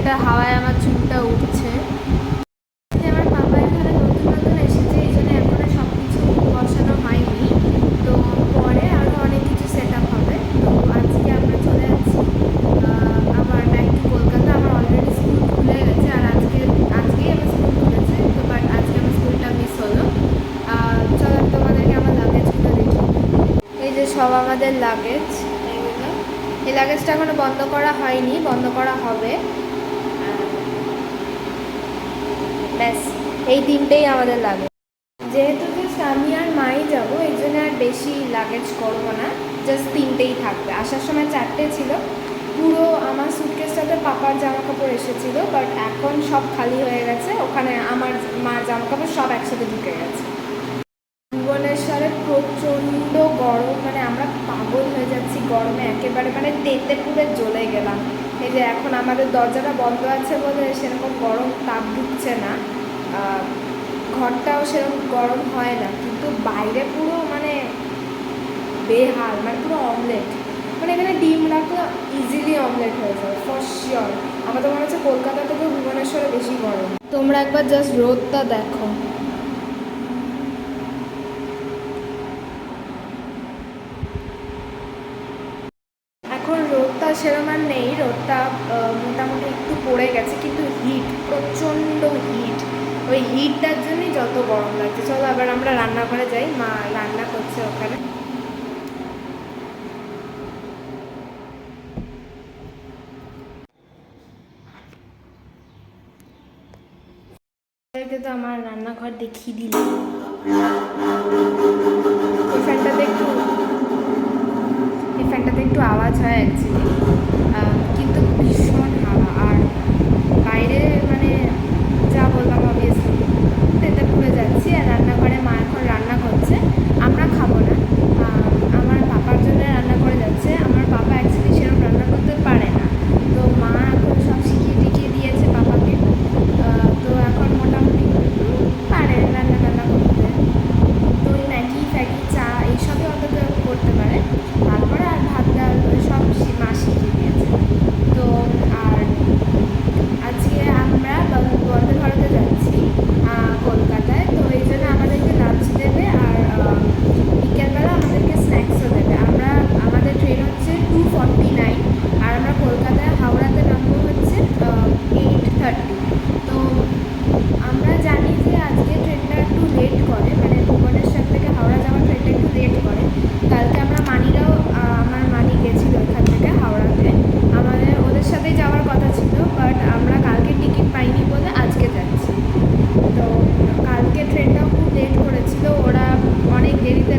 ফ্যানটা হাওয়ায় আমার চুলটা উঠছে। আমার পাপা এখানে নতুন নতুন এসেছে, এই জন্য এখনো সব কিছু বসানো হয়নি। তো পরে আরও অনেক কিছু সেট আপ হবে। তো আজকে আমরা চলে যাচ্ছি আবার ব্যাক টু কলকাতা। আমার অলরেডি স্কুল খুলে গেছে, আর আজকেই আমার স্কুল খুলেছে। তো বাট আজকে আমার স্কুলটা মিস হলো। চলো তোমাদেরকে আমার লাগেজগুলো দেখি। এই যে সব আমাদের লাগেজ, এইগুলো। এই লাগেজটা এখনো বন্ধ করা হয়নি, বন্ধ করা হবে। ব্যাস এই তিনটেই আমাদের লাগেজ। যেহেতু জাস্ট আমি আর মাই যাবো, এই জন্য আর বেশি লাগেজ করবো না, জাস্ট তিনটেই থাকবে। আসার সময় চারটে ছিল। পুরো আমার সুটকেসটাতে পাপার জামা কাপড় এসেছিলো, বাট এখন সব খালি হয়ে গেছে। ওখানে আমার মার জামা কাপড় সব একসাথে ঢুকে গেছে। ভুবনেশ্বরে প্রচণ্ড গরম, মানে আমরা পাগল হয়ে যাচ্ছি গরমে, একেবারে মানে তেতে পুরে জ্বলে গেলাম। এই যে এখন আমাদের দরজাটা বন্ধ আছে বলে সেরকম গরম তাপ ঢুকছে না, ঘরটাও সেরকম গরম হয় না, কিন্তু বাইরে পুরো মানে বেহাল, মানে পুরো অমলেট। মানে এখানে ডিম রাখলে ইজিলি অমলেট হয়ে যায় ফর শিওর। আমার তো মনে হচ্ছে কলকাতা থেকে ভুবনেশ্বরে বেশি গরম। তোমরা একবার জাস্ট রোদটা দেখো। এখন রোদটা সেরকম আর নেই, রোদটা মোটামুটি একটু পড়ে গেছে, কিন্তু হিট, প্রচণ্ড হিট। ওই হিটটার জন্যই যত গরম লাগছে। চলো আবার আমরা রান্নাঘরে যাই, মা রান্না করছে ওখানে। তো আমার রান্নাঘর দেখিয়ে দিল। এই ফ্যানটাতে একটু আওয়াজ হয় অ্যাকচুয়ালি, কিন্তু ভীষণ হাওয়া। আর বাইরে মানে যা বললাম অবভিয়াসলি তেতে পুড়ে যাচ্ছি। আর রান্নাঘরে মা এখন রান্না করছে, আমরা খাবো না, আমার পাপার জন্য রান্না করে যাচ্ছে। আমার পাপা অ্যাকচুয়ালি সেরকম রান্না করতে পারে না, তো মা এখন সব শিখিয়ে টিখিয়ে দিয়েছে পাপাকে। তো এখন মোটামুটি পারে রান্না টান্না করতে। তো ওই ম্যাগি ফ্যাগি চা এইসবই অন্তত করতে পারে। তারপরে আর ভাত ডাল সব মা শিখিয়ে দিয়েছে। তো আর আজকে আমরা বন্দে ভারতে যাচ্ছি কলকাতায়, তো এই জন্য আমাদেরকে লাঞ্চ দেবে, আর বিকেলবেলা আমাদেরকে স্ন্যাক্সও দেবে। আমাদের ট্রেন হচ্ছে 2:49, আর আমরা কলকাতায় হাওড়াতে নামবো হচ্ছে 8:30। তো আমরা জানি যে আজকে ট্রেনটা একটু লেট করে, মানে ভুবনেশ্বর থেকে হাওড়া যাওয়ার ট্রেনটা একটু লেট করে। কালকে আমরা আমার মানি গেছিল এখান থেকে হাওড়াতে, আমাদের ওদের সাথেই যাওয়ার কথা ছিল, বাট আমরা কালকে টিকিট পাইনি বলে আজকে যাচ্ছি। তো কালকে ট্রেনটাও খুব লেট করেছিল, ওরা অনেক দেরিতে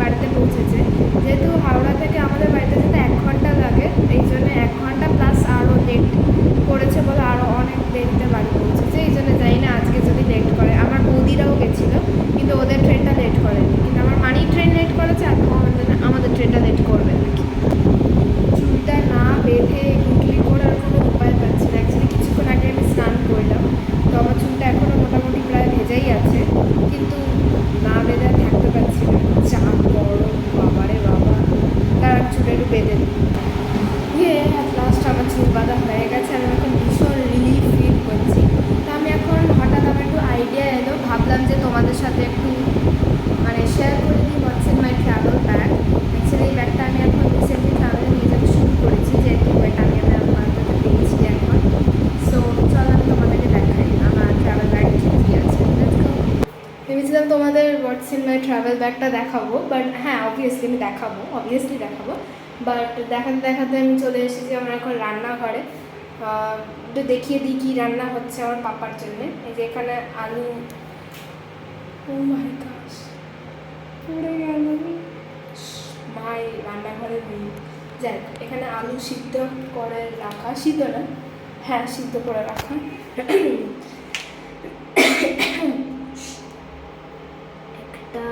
বাড়িতে পৌঁছেছে। যেহেতু হাওড়া থেকে আমাদের বাড়িতে যেতে 1 ঘন্টা লাগে, এই জন্য 1 ঘন্টা প্লাস আরও লেট করেছে বলে আরও অনেক দেরিতে বাড়ি পৌঁছেছে। এই জন্য জানি না আজকে যদি লেট করে। আমার বৌদিরাও গেছিলো, কিন্তু ওদের ট্রেনটা লেট করেনি, কিন্তু আমার মানির ট্রেন লেট করেছে, আর আমাদের ট্রেনটা লেট করবে নাকি। চুলটা না বেঁধে গুটলি করার কোনো উপায় পাচ্ছি না। অ্যাকচুয়ালি কিছুক্ষণ আগে আমি স্নান করলাম, তো আমার চুলটা এখনও মোটামুটি প্রায় ভেজেই আছে, কিন্তু না বেঁধে থাকতে পারছি না। যা গরম বাবারে বাবা, তার চুলে একটু বেঁধে দিই। অ্যাট লাস্ট আমার চুল বাঁধা হয়ে গেছে, আমি এখন ভীষণ রিলিফ ফিল করছি। তো আমি এখন হঠাৎ আমার একটু আইডিয়া এলো, ভাবলাম যে তোমাদের সাথে একটু মানে শেয়ার করে দিই হোয়াটস in my travel bag. Actually এই ব্যাগটা আমি এখন রিসেন্টলি ট্রাভেলে নিয়ে যেতে শুরু করেছি, যেহেতু এটা আমি আমার পেয়েছি এখন। সো চল আমি তোমাদেরকে দেখাই আমার ট্রাভেল ব্যাগ কী আছে। ভেবেছিলাম তোমাদের হোয়াটস ইন মাই ট্রাভেল ব্যাগটা দেখাবো, বাট হ্যাঁ অবভিয়াসলি দেখাবো। বাট দেখাতে দেখাতে আমি চলে এসেছি আমার এখন রান্নাঘরে। একটু দেখিয়ে দিই কী রান্না হচ্ছে আমার পাপার জন্যে। এই যে এখানে আলু, ও মাই গশ পড়ে গেল, মাই রান্নাঘরে নেই। যাই, এখানে আলু সিদ্ধ করে রাখা, সিদ্ধ না, হ্যাঁ সিদ্ধ করে রাখা। একটা,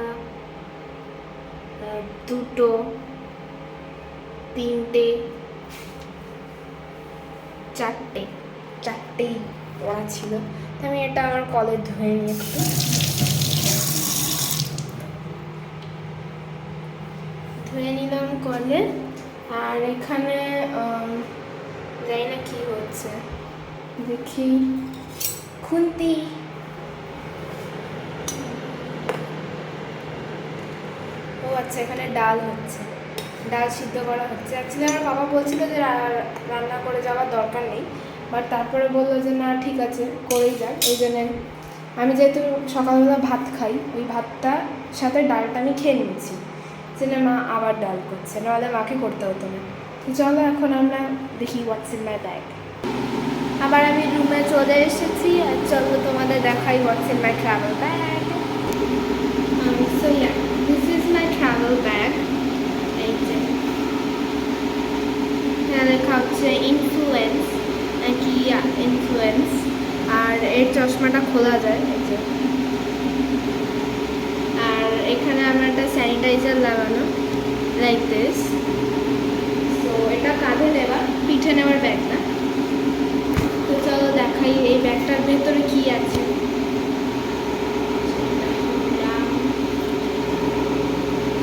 দুটো, তিনটে, চারটেই পড়া ছিল। আমি এটা আমার কলে ধুয়ে নিই, একটু ধুয়ে নিলাম কলে। আর এখানে জানি না কী হচ্ছে, দেখি খুন্তি। ও আচ্ছা, এখানে ডাল হচ্ছে, ডাল সিদ্ধ করা হচ্ছে। অ্যাকচুয়ালি আমার বাবা বলছিল যে রান্না করে যাওয়ার দরকার নেই, বাট তারপরে বললো যে না ঠিক আছে করেই যাক। এই জন্যে আমি যেহেতু সকালবেলা ভাত খাই, ওই ভাতটা সাথে ডালটা আমি খেয়ে নিয়েছি, সেটা মা আবার ডাল করছে, নাহলে মাকে করতে হতো না। তো চলো এখন আমরা দেখি হোয়াটস ইন মাই ব্যাগ। আবার আমি রুমে চলে এসেছি, আর চলো তোমাদের দেখাই হোয়াটস in my travel bag. So yeah, this is my travel bag. এই যে এখানে লেখা হচ্ছে ইনফ্লুয়েন্স নাকি, ইনফ্লুয়েন্স। আর এর চশমাটা খোলা যায়, এই যে। আর এখানে আমার একটা স্যানিটাইজার লাগানো, লাইক দিস। তো এটা কাঁধে নেওয়া, পিঠে নেওয়ার ব্যাগ না। তো চলো দেখাই এই ব্যাগটার ভেতরে কি আছে।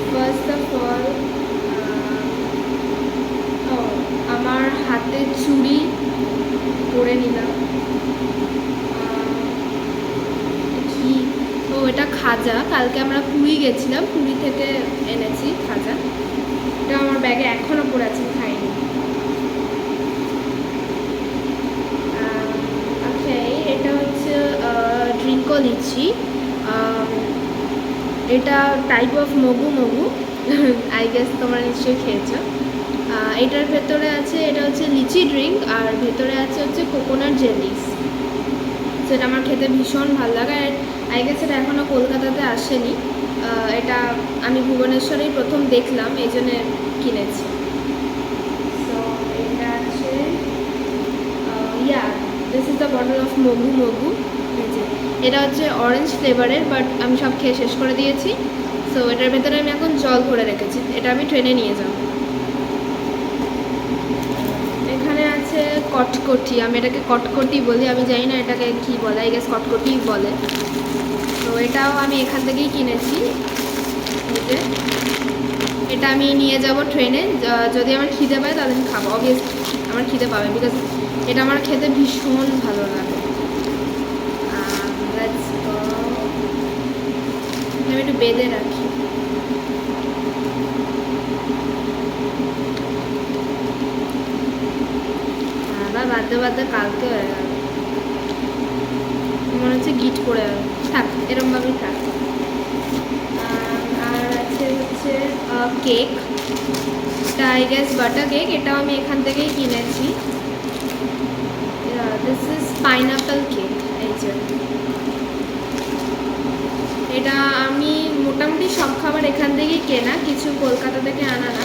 ফার্স্ট অফ অল আমার হাতে চুড়ি পরে নিলাম। কি, ও এটা খাজা, কালকে আমরা পুরী গেছিলাম, পুরী থেকে এনেছি খাজা। এটা আমার ব্যাগে এখনও পড়ে আছে, খাইনি। এটা হচ্ছে ড্রিঙ্কো লিচি। এটা টাইপ অফ মগু মগু, আই গেস তোমরা নিশ্চয়ই খেয়েছো। এটার ভেতরে আছে, এটা হচ্ছে লিচি ড্রিঙ্ক, আর ভেতরে আছে হচ্ছে কোকোনাট জেলিস। সেটা আমার খেতে ভীষণ ভালো লাগে। আর আই গেস এটা এখনও কলকাতাতে আসেনি, এটা আমি ভুবনেশ্বরেই প্রথম দেখলাম, এই জন্যে কিনেছি। সো এটা আছে, yeah, this is the bottle of Mogu Mogu. এটা হচ্ছে অরেঞ্জ ফ্লেভারের, বাট আমি সব খেয়ে শেষ করে দিয়েছি। সো এটার ভেতরে আমি এখন জল ভরে রেখেছি, এটা আমি ট্রেনে নিয়ে যাব। এখানে আছে কটকটি, আমি এটাকে কটকটি বলি, আমি জানি না এটাকে কী বলে, আই গেস কটকটি বলে। তো এটাও আমি এখান থেকেই কিনেছি। এটা আমি নিয়ে যাব ট্রেনে, যদি আমার খিদে পায় তাহলে আমি খাবো। অবভিয়াসলি আমার খিদে পাবে, বিকজ এটা আমার খেতে ভীষণ ভালো লাগে। আমি একটু বেঁধে রাখি। আবার বাধ্য বাধ্য কালকে হয়ে গেল, মনে হচ্ছে গিট করে গেল। থাক, এরমভাবেই থাক। আর আছে হচ্ছে কেক, এটা আই গেস বাটার কেক, এটাও আমি এখান থেকেই কিনেছি। This is pineapple cake. এই যে এটা আমি মোটামুটি সব খাবার এখান থেকেই কেনা, কিছু কলকাতা থেকে আনা না।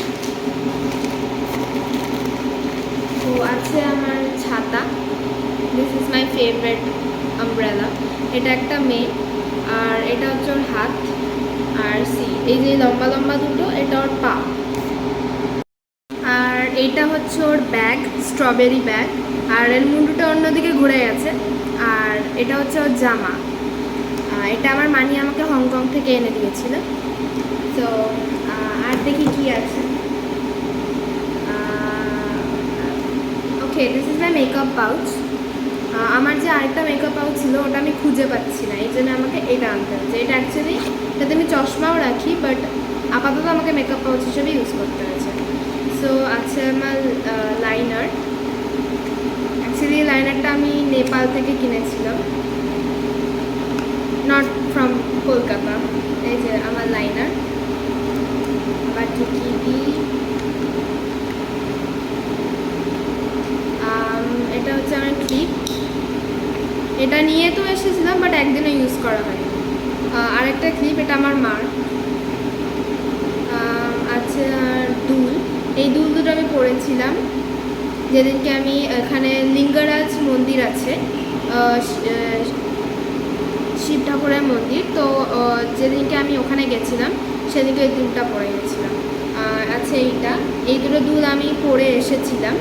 তো আছে আমার ছাতা, this is my favourite umbrella. এটা একটা মেয়ে, আর এটা হচ্ছে ওর হাত, আর এই যে লম্বা লম্বা দুটো, এটা ওর পা। আর এইটা হচ্ছে ওর ব্যাগ, স্ট্রবেরি ব্যাগ, আর এর মুন্ডুটা অন্যদিকে ঘুরে গেছে। আর এটা হচ্ছে ওর জামা, এটা আমার মানি আমাকে হংকং থেকে এনে দিয়েছিল। তো আর দেখি কি আছে। Okay, this is my makeup pouch. আমার যে আরেকটা মেকআপ পাউচ ছিল ওটা আমি খুঁজে পাচ্ছি না, এই জন্য আমাকে এটা আনতে হচ্ছে। এটা অ্যাকচুয়ালি এটাতে আমি চশমাও রাখি, বাট আপাতত আমাকে মেকআপ পাউচ হিসেবে ইউজ করতে হয়েছে। সো আছে আমার লাইনার। অ্যাকচুয়ালি লাইনারটা আমি নেপাল থেকে কিনেছিলাম, নট ফ্রম কলকাতা। এই যে আমার লাইনার। আবার ঢুকিয়ে দিই। এটা হচ্ছে আমার ক্লিপ, এটা নিয়ে তো এসেছিলাম, বাট একদিনও ইউজ করা হয়নি। আরেকটা ক্লিপ, এটা আমার মার। আছে আর দুল, এই দুল দুটো আমি পরেছিলাম যেদিনকে আমি এখানে লিঙ্গরাজ মন্দির আছে, শিব ঠাকুরের মন্দির, তো যেদিনকে আমি ওখানে গেছিলাম সেদিনকে এই দুলটা পরে গেছিলাম। আছে এই দুটো দুল আমি পরে এসেছিলাম।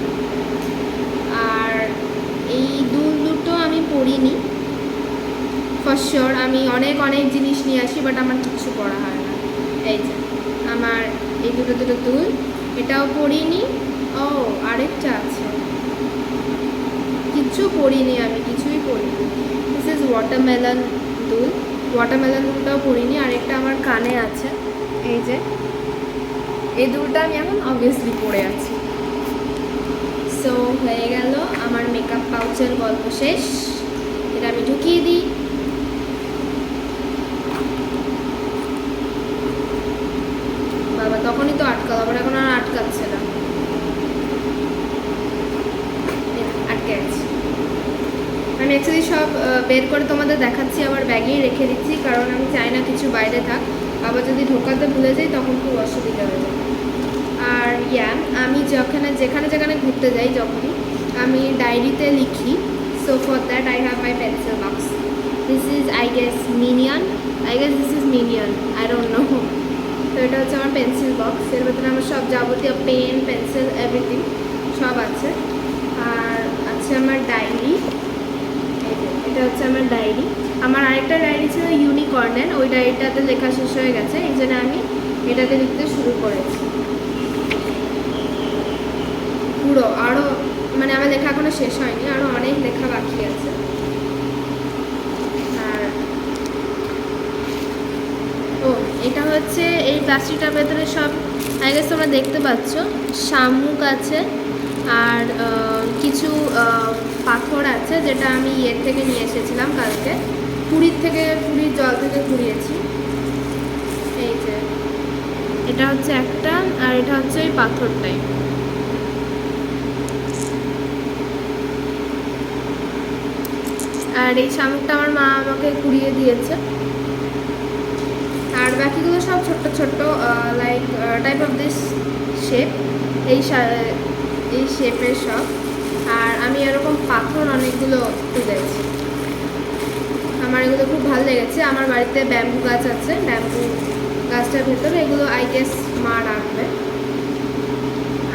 আর এই দুল দুটো আমি পরিনি, ফর শিওর। আমি অনেক অনেক জিনিস নিয়ে আসি, বাট আমার কিচ্ছু পরা হয় না। এই যে আমার এই দুটো দুল, এটাও পরিনি। ও আরেকটা আছে, কিচ্ছু পরিনি, আমি কিছুই পরিনি। দিস ইজ ওয়াটারমেলন দুল। ওয়াটারমেলন দুলটাও পরিনি। আরেকটা আমার কানে আছে, এই যে এই দুলটা আমি এখন অবভিয়াসলি পরে আছি। সো হয়ে গেল আমার মেকআপ পাউচের গল্প শেষ। এটা আমি ঢুকিয়ে দিই। বাবা তখনই তো আটকাল, আবার এখন আর আটকাচ্ছে না, আটকে আছে। আমি অ্যাকচুয়ালি সব বের করে তোমাদের দেখাচ্ছি, আবার ব্যাগেই রেখে দিচ্ছি, কারণ আমি চাই না কিছু বাইরে থাক, আবার যদি ঢোকাতে ভুলে যাই তখন খুব অসুবিধা হয়ে যায়। আর আমি যেখানে যেখানে ঘুরতে যাই যখনই আমি ডায়েরিতে লিখি। So for that I have my pencil box. This is I guess minion, I don't know. তো এটা হচ্ছে আমার পেন্সিল বক্স। এর ভেতরে আমার সব যাবতীয় পেন, পেন্সিল, এভরিথিং সব আছে। আর আছে আমার ডায়েরি, এটা হচ্ছে আমার ডায়েরি। আমার আরেকটা ডায়েরি ছিল ইউনিকর্নের, ওই ডায়েরিটাতে লেখা শেষ হয়ে গেছে, এই জন্য আমি এটাতে লিখতে শুরু করেছি। পুরো আরও মানে আমার লেখা এখনো শেষ হয়নি, আরও অনেক লেখা বাকি আছে। আর এটা হচ্ছে এই প্লাস্টিকটার ভেতরে সব আই গেস তোমরা দেখতে পাচ্ছ, শামুক আছে আর কিছু পাথর আছে, যেটা আমি ইয়ের থেকে নিয়ে এসেছিলাম কালকে, পুরীর জল থেকে কুড়িয়েছি। এই যে এটা হচ্ছে একটা, আর এটা হচ্ছে ওই পাথরটাই। আর এই শামুকটা আমার মা আমাকে কুড়িয়ে দিয়েছে। আর বাকিগুলো সব ছোট্ট ছোট্ট like type of this shape, এই শেপের সব। আর আমি এরকম পাথর অনেকগুলো তুলেছি, আমার এগুলো খুব ভালো লেগেছে। আমার বাড়িতে ব্যাম্বু গাছ আছে, ব্যাম্বু গাছটার ভেতরে এগুলো আই গেস মা রাখবে।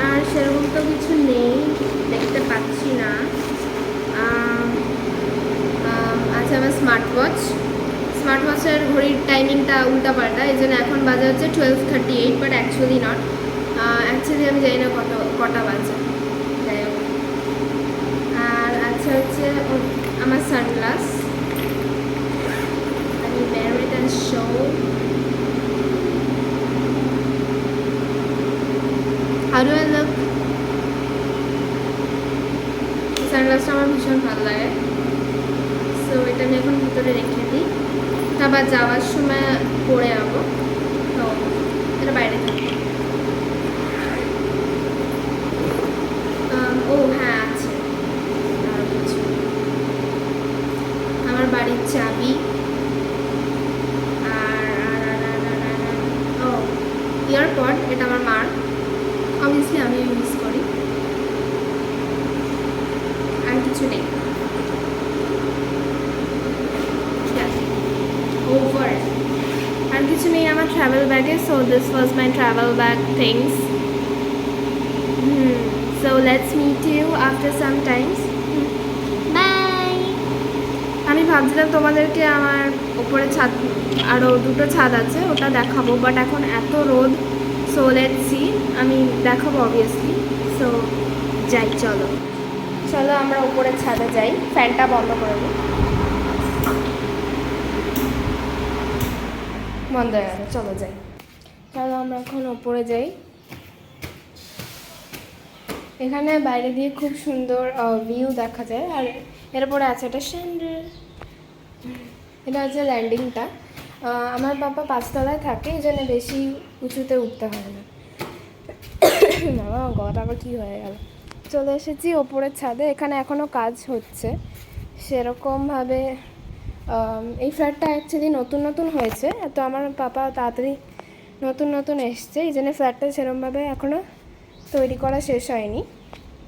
আর সেরকম তো কিছু নেই, দেখতে পাচ্ছি না। আছে আমার স্মার্ট ওয়াচের ঘড়ির টাইমিংটা উল্টাপাল্টা, এই জন্য এখন বাজে হচ্ছে 12:38, বাট অ্যাকচুয়ালি নট। অ্যাকচুয়ালি আমি জানি না কটা বাজে, যাই হোক। আর আছে হচ্ছে আমার সানগ্লাস, আমি wear it and show. How do I look? সানগ্লাসটা আমার ভীষণ ভালো লাগে। সো এটা আমি এখন ভিতরে রেখে দিই, আবার যাওয়ার সময় পরে যাবো, তো এটা বাইরে থাকি। ও হ্যাঁ আছে আর কিছু, আমার বাড়ির চাবি, ও ইয়ারপড, এটা আমার মার, অবভিয়াসলি আমি ইউজ করি। আর কিছু নেই, ওভার আর কিছু নেই আমার ট্রাভেল ব্যাগে। So this was my travel bag things. So let's meet you after some times. Bye. আমি ভাবছিলাম তোমাদেরকে আমার উপরে ছাদ, আরও দুটো ছাদ আছে, ওটা দেখাবো, বাট এখন এত রোদ। সো লেটস সি, আমি দেখাবো অবভিয়াসলি। সো যাই, চলো আমরা উপরের ছাদে যাই। ফ্যানটা বন্ধ করে দিই, বন্ধ হয়ে গেল। চলো আমরা এখন ওপরে যাই। এখানে বাইরে দিয়ে খুব সুন্দর ভিউ দেখা যায়। আর এরপরে আছে একটা স্যান্ডেল, এটা হচ্ছে ল্যান্ডিংটা। আমার বাবা 5 তলায় থাকে, এই জন্য বেশি উঁচুতে উঠতে হয় না। বাবা গলাটা আবার কী হয়ে গেল। চলে এসেছি ওপরের ছাদে। এখানে এখনও কাজ হচ্ছে সেরকমভাবে। এই ফ্ল্যাটটা অ্যাকচুয়ালি নতুন হয়েছে, তো আমার পাপা তাড়াতাড়ি নতুন এসছে, এই জন্য ফ্ল্যাটটা সেরকমভাবে এখনও তৈরি করা শেষ হয়নি,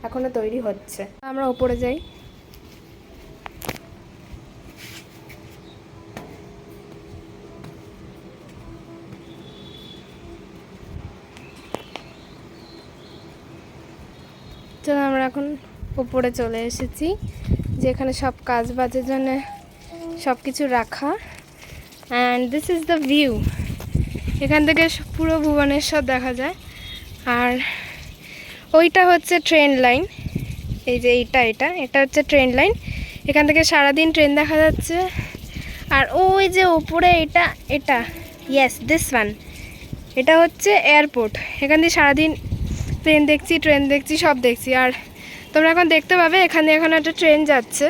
এখনও তৈরি হচ্ছে। আমরা ওপরে যাই। চলো আমরা এখন উপরে চলে এসেছি, যেখানে সব কাজ বাজের জন্য সব কিছু রাখা। And this is the view. এখান থেকে পুরো ভুবনেশ্বর দেখা যায়। আর ওইটা হচ্ছে ট্রেন লাইন, এই যে এটা হচ্ছে ট্রেন লাইন। এখান থেকে সারাদিন ট্রেন দেখা যাচ্ছে। আর ওই যে ওপরে এটা এটা ইয়েস দিস ওয়ান, এটা হচ্ছে এয়ারপোর্ট। এখান দিয়ে সারাদিন ট্রেন দেখছি সব দেখছি। আর তোমরা এখন দেখতে পাবে এখানে এখন একটা ট্রেন যাচ্ছে,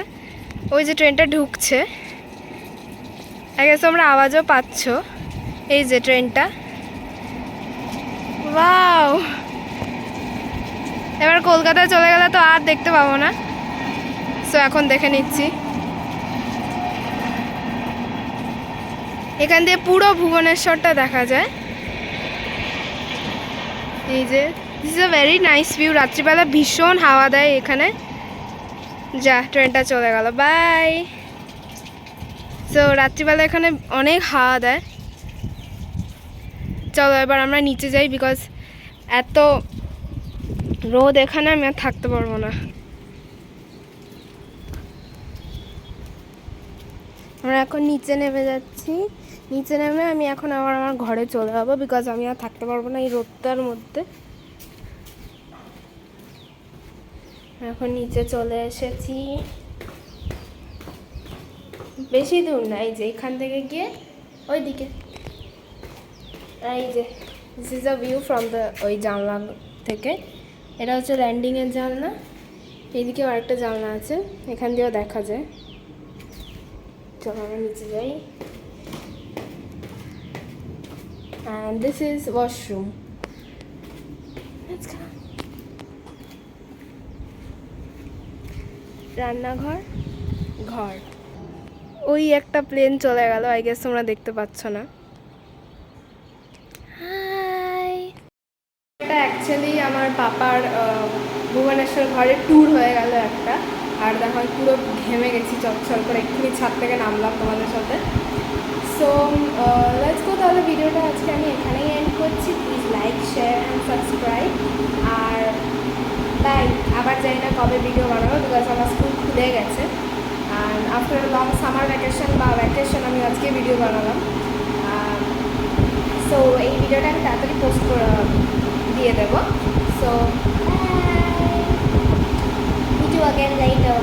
ওই যে ট্রেনটা ঢুকছে, আগে তোমরা আওয়াজও পাচ্ছ। এই যে ট্রেনটা, ওয়াও। এবার কলকাতায় চলে গেলে তো আর দেখতে পাবো না, সো এখন দেখে নিচ্ছি। এখান দিয়ে পুরো ভুবনেশ্বরটা দেখা যায়। এই যে this is a very nice view. রাত্রিবেলা ভীষণ হাওয়া দেয় এখানে। যা ট্রেনটা চলে গেল, বাই। সো রাত্রিবেলা এখানে অনেক হাওয়া দেয়। চলো এবার আমরা নিচে যাই, বিকজ এত রোদ এখানে আমি আর থাকতে পারবো না। আমরা এখন নিচে নেমে যাচ্ছি। নিচে নেমে আমি এখন আবার আমার ঘরে চলে যাবো, বিকজ আমি আর থাকতে পারবো না এই রোদটার মধ্যে। এখন নিচে চলে এসেছি, বেশি দূর না, এই যে এখান থেকে গিয়ে ওই দিকে। এই যে this is a view from the ওই জানলা থেকে। এটা হচ্ছে ল্যান্ডিংয়ের জানলা। এইদিকেও আরেকটা জানলা আছে, এখান দিয়েও দেখা যায়। চলো আমরা নিচে যাই। And this is washroom. রান্নাঘর, ঘর। ওই একটা প্লেন চলে গেল, আই গেস তোমরা দেখতে পাচ্ছ না। হাই, এটা অ্যাকচুয়ালি আমার পাপার ভুবনেশ্বর ঘরের ট্যুর হয়ে গেল একটা। আর দেখো আমি পুরো ঘেমে গেছি চটচট করে, এক্ষুনি ছাদ থেকে নামলাম তোমাদের সাথে। So let's go. তাহলে ভিডিওটা আজকে আমি এখানেই এন্ড করছি। Please like, share and subscribe. আর তাই আবার জানি না কবে ভিডিও বানাবো, বিকজ আমার স্কুল খুলে গেছে। আর আফটার লং সামার ভ্যাকেশন বা ভ্যাকেশন আমি আজকে ভিডিও বানালাম। সো এই ভিডিওটা আমি তাড়াতাড়ি পোস্ট দিয়ে দেবো। So meet you again later.